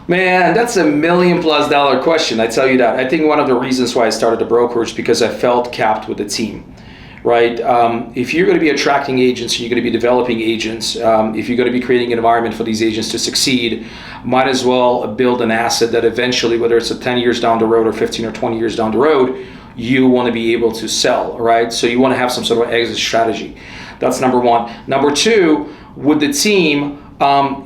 Man, that's $1 million+ question. I tell you that. I think one of the reasons why I started a brokerage because I felt capped with the team. Right? If you're going to be attracting agents, you're going to be developing agents. If you're going to be creating an environment for these agents to succeed, might as well build an asset that eventually, whether it's 10 years down the road or 15 or 20 years down the road, you want to be able to sell, right? So you want to have some sort of exit strategy. That's number one. Number two, with the team,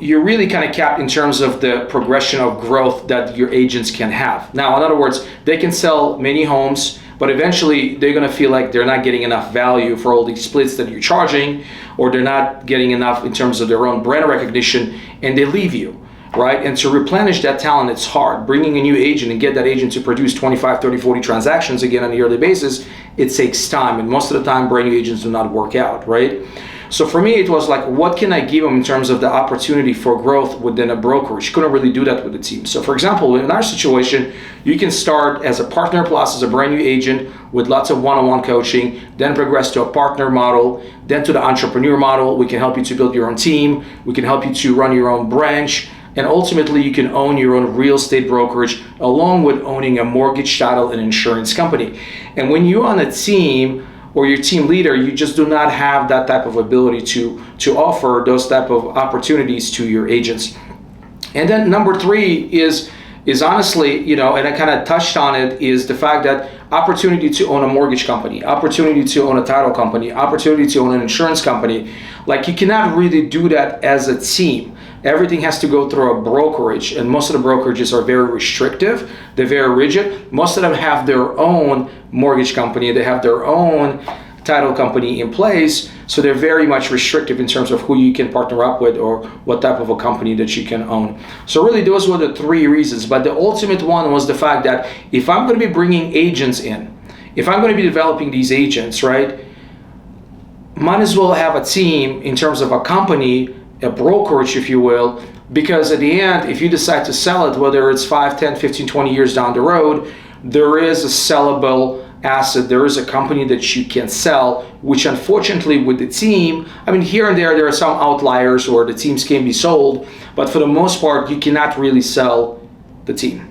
you're really kind of capped in terms of the progression of growth that your agents can have. Now, in other words, they can sell many homes, but eventually they're going to feel like they're not getting enough value for all these splits that you're charging, or they're not getting enough in terms of their own brand recognition, and they leave you, right? And to replenish that talent, it's hard. Bringing a new agent and get that agent to produce 25, 30, 40 transactions again on a yearly basis, it takes time. And most of the time, brand new agents do not work out, right? So for me, it was like, what can I give them in terms of the opportunity for growth within a brokerage? Couldn't really do that with the team. So for example, in our situation, you can start as a partner plus as a brand new agent with lots of one-on-one coaching, then progress to a partner model, then to the entrepreneur model. We can help you to build your own team. We can help you to run your own branch. And ultimately, you can own your own real estate brokerage along with owning a mortgage, title, and insurance company. And when you're on a team, or your team leader, you just do not have that type of ability to offer those type of opportunities to your agents. And then number three is honestly, and I kind of touched on it, is the fact that opportunity to own a mortgage company, opportunity to own a title company, opportunity to own an insurance company. Like, you cannot really do that as a team. Everything has to go through a brokerage, and most of the brokerages are very restrictive. They're very rigid. Most of them have their own mortgage company. They have their own title company in place. So they're very much restrictive in terms of who you can partner up with or what type of a company that you can own. So really, those were the three reasons. But the ultimate one was the fact that if I'm going to be bringing agents in, if I'm going to be developing these agents, right, might as well have a team in terms of a company, a brokerage, if you will, because at the end, if you decide to sell it, whether it's 5, 10, 15, 20 years down the road, there is a sellable asset, there is a company that you can sell, which unfortunately with the team, I mean, here and there are some outliers where the teams can be sold, but for the most part, you cannot really sell the team.